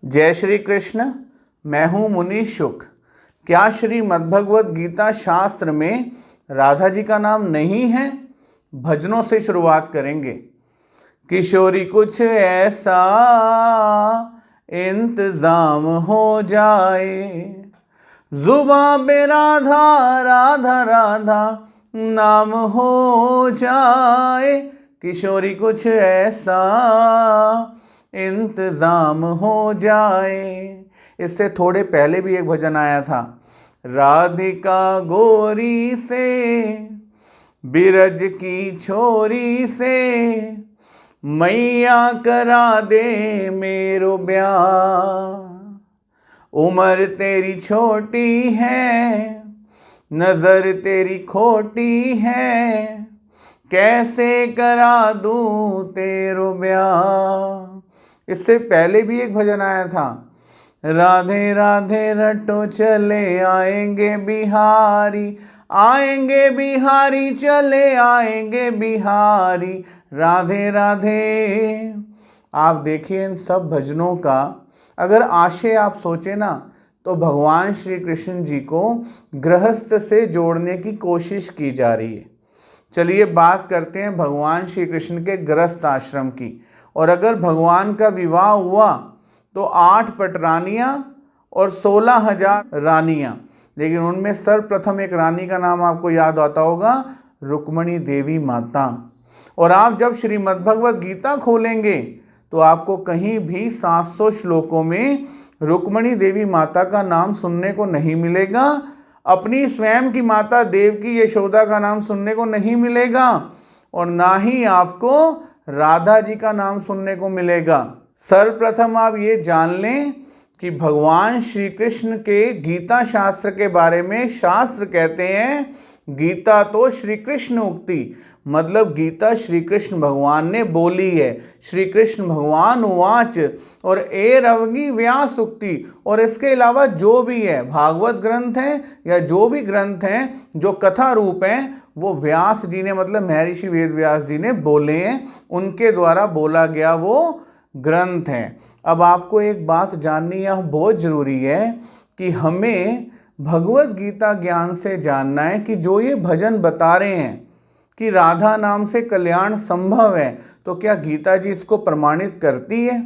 जय श्री कृष्ण। मैं हूँ मुनि शुक। क्या श्रीमद्भगवद गीता शास्त्र में राधा जी का नाम नहीं है? भजनों से शुरुआत करेंगे। किशोरी कुछ ऐसा इंतजाम हो जाए, जुबां पे राधा राधा राधा नाम हो जाए। किशोरी कुछ ऐसा इंतजाम हो जाए। इससे थोड़े पहले भी एक भजन आया था, राधिका गोरी से बिरज की छोरी से मैया करा दे मेरो ब्याह। उम्र तेरी छोटी है, नजर तेरी खोटी है, कैसे करा दूं तेरो ब्याह। इससे पहले भी एक भजन आया था, राधे राधे रटो चले आएंगे बिहारी, आएंगे बिहारी चले आएंगे बिहारी, राधे राधे। आप देखिए इन सब भजनों का अगर आशय आप सोचे ना, तो भगवान श्री कृष्ण जी को गृहस्थ से जोड़ने की कोशिश की जा रही है। चलिए बात करते हैं भगवान श्री कृष्ण के गृहस्थ आश्रम की। और अगर भगवान का विवाह हुआ तो 8 पटरानियाँ और 16,000 रानियाँ, लेकिन उनमें सर्वप्रथम एक रानी का नाम आपको याद आता होगा, रुक्मणी देवी माता। और आप जब श्रीमद्भगवद गीता खोलेंगे तो आपको कहीं भी 700 श्लोकों में रुक्मणी देवी माता का नाम सुनने को नहीं मिलेगा। अपनी स्वयं की माता देवकी यशोदा का नाम सुनने को नहीं मिलेगा, और ना ही आपको राधा जी का नाम सुनने को मिलेगा। सर्वप्रथम आप ये जान लें कि भगवान श्री कृष्ण के गीता शास्त्र के बारे में शास्त्र कहते हैं, गीता तो श्री कृष्ण उक्ति, मतलब गीता श्री कृष्ण भगवान ने बोली है। श्री कृष्ण भगवान उवाच और रवगी व्यास उक्ति। और इसके अलावा जो भी है भागवत ग्रंथ हैं या जो भी ग्रंथ हैं जो कथा रूप हैं, वो व्यास जी ने, मतलब महर्षि वेद व्यास जी ने बोले हैं, उनके द्वारा बोला गया वो ग्रंथ है। अब आपको एक बात जाननी यह बहुत ज़रूरी है कि हमें भगवत गीता ज्ञान से जानना है कि जो ये भजन बता रहे हैं कि राधा नाम से कल्याण संभव है, तो क्या गीता जी इसको प्रमाणित करती है?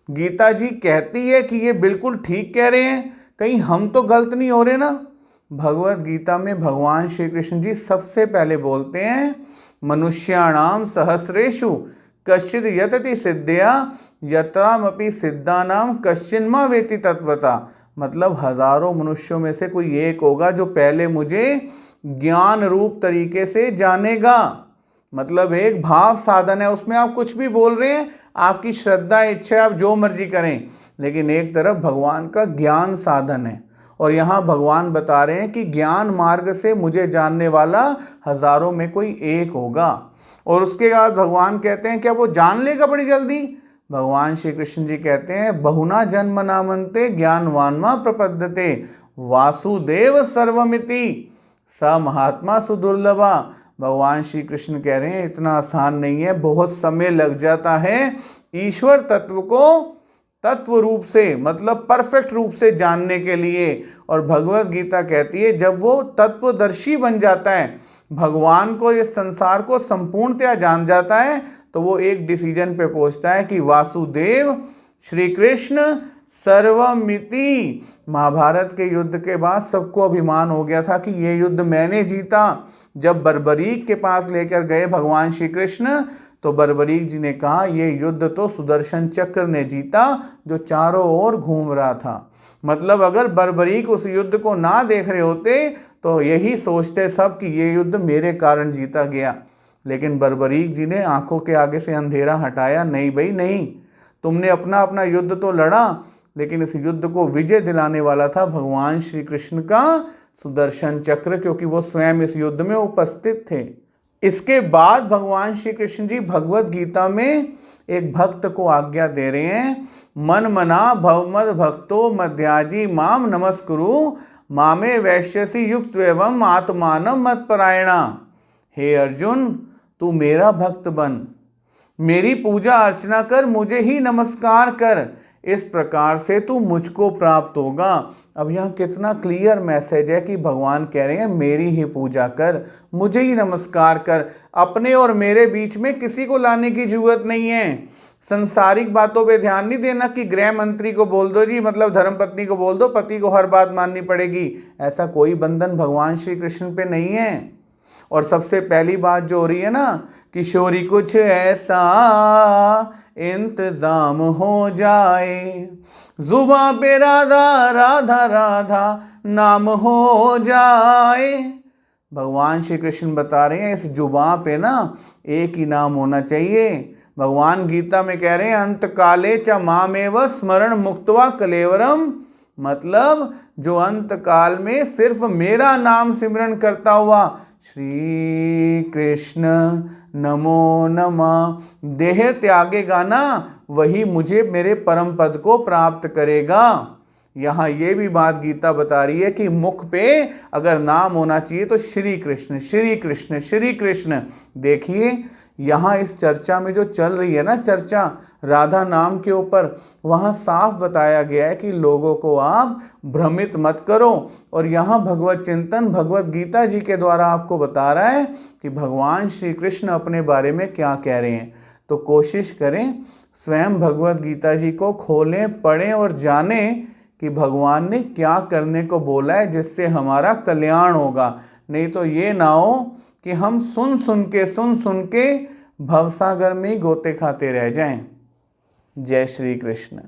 गीता जी कहती है कि ये बिल्कुल ठीक कह रहे हैं, कहीं हम तो गलत नहीं हो रहे ना? भगवत गीता में भगवान श्री कृष्ण जी सबसे पहले बोलते हैं, मनुष्याणाम सहस्रेषु कश्चिद यतति सिद्धया यतामपि सिद्धानाम कश्चिन्मा वेति तत्वता। मतलब हजारों मनुष्यों में से कोई एक होगा जो पहले मुझे ज्ञान रूप तरीके से जानेगा। मतलब एक भाव साधन है, उसमें आप कुछ भी बोल रहे हैं, आपकी श्रद्धा इच्छा, आप जो मर्जी करें, लेकिन एक तरफ भगवान का ज्ञान साधन है। और यहाँ भगवान बता रहे हैं कि ज्ञान मार्ग से मुझे जानने वाला हजारों में कोई एक होगा। और उसके बाद भगवान कहते हैं क्या वो जान लेगा बड़ी जल्दी? भगवान श्री कृष्ण जी कहते हैं, बहुना जन्म नामन्ते ज्ञानवान्मा प्रपद्यते वासुदेव सर्वमिति स महात्मा सुदुर्लभा। भगवान श्री कृष्ण कह रहे हैं इतना आसान नहीं है, बहुत समय लग जाता है ईश्वर तत्व को तत्व रूप से, मतलब परफेक्ट रूप से जानने के लिए। और भगवत गीता कहती है जब वो तत्वदर्शी बन जाता है, भगवान को, इस संसार को संपूर्णतया जान जाता है, तो वो एक डिसीजन पे पहुंचता है कि वासुदेव श्री कृष्ण सर्वमिति। महाभारत के युद्ध के बाद सबको अभिमान हो गया था कि ये युद्ध मैंने जीता। जब बर्बरीक के पास लेकर गए भगवान श्री कृष्ण, तो बर्बरीक जी ने कहा ये युद्ध तो सुदर्शन चक्र ने जीता जो चारों ओर घूम रहा था। मतलब अगर बर्बरीक उस युद्ध को ना देख रहे होते तो यही सोचते सब कि ये युद्ध मेरे कारण जीता गया। लेकिन बर्बरीक जी ने आंखों के आगे से अंधेरा हटाया, नहीं भाई नहीं, तुमने अपना अपना युद्ध तो लड़ा, लेकिन इस युद्ध को विजय दिलाने वाला था भगवान श्री कृष्ण का सुदर्शन चक्र, क्योंकि वो स्वयं इस युद्ध में उपस्थित थे। इसके बाद भगवान श्री कृष्ण जी भगवत गीता में एक भक्त को आज्ञा दे रहे हैं, मन मना भवमद भक्तो मध्याजी माम नमस्कुरु मामे वैश्यसी युक्त एवं आत्मानम मत परायणा। हे अर्जुन, तू मेरा भक्त बन, मेरी पूजा अर्चना कर, मुझे ही नमस्कार कर। इस प्रकार से तू मुझको प्राप्त होगा। अब यहाँ कितना क्लियर मैसेज है कि भगवान कह रहे हैं मेरी ही पूजा कर, मुझे ही नमस्कार कर, अपने और मेरे बीच में किसी को लाने की जरूरत नहीं है। संसारिक बातों पे ध्यान नहीं देना कि गृह मंत्री को बोल दो जी, मतलब धर्मपत्नी को बोल दो पति को हर बात माननी पड़ेगी, ऐसा कोई बंधन भगवान श्री कृष्ण पे नहीं है। और सबसे पहली बात जो हो रही है ना, किशोरी कुछ ऐसा इंतजाम हो जाए, जुबां पे राधा राधा राधा नाम हो जाए। भगवान श्री कृष्ण बता रहे हैं इस जुबां पे ना एक ही नाम होना चाहिए। भगवान गीता में कह रहे हैं अंत काले च मामेव स्मरण मुक्त्वा कलेवरम, मतलब जो अंत काल में सिर्फ मेरा नाम सिमरन करता हुआ श्री कृष्ण नमो नमः देह त्यागेगा ना, वही मुझे मेरे परम पद को प्राप्त करेगा। यहाँ ये भी बात गीता बता रही है कि मुख पे अगर नाम होना चाहिए तो श्री कृष्ण श्री कृष्ण श्री कृष्ण। देखिए यहाँ इस चर्चा में जो चल रही है ना चर्चा राधा नाम के ऊपर, वहाँ साफ बताया गया है कि लोगों को आप भ्रमित मत करो। और यहाँ भगवत चिंतन भगवत गीता जी के द्वारा आपको बता रहा है कि भगवान श्री कृष्ण अपने बारे में क्या कह रहे हैं। तो कोशिश करें स्वयं भगवत गीता जी को खोलें, पढ़ें और जानें कि भगवान ने क्या करने को बोला है जिससे हमारा कल्याण होगा। नहीं तो ये ना हो कि हम सुन सुन के भवसागर में ही गोते खाते रह जाएं। जय श्री कृष्ण।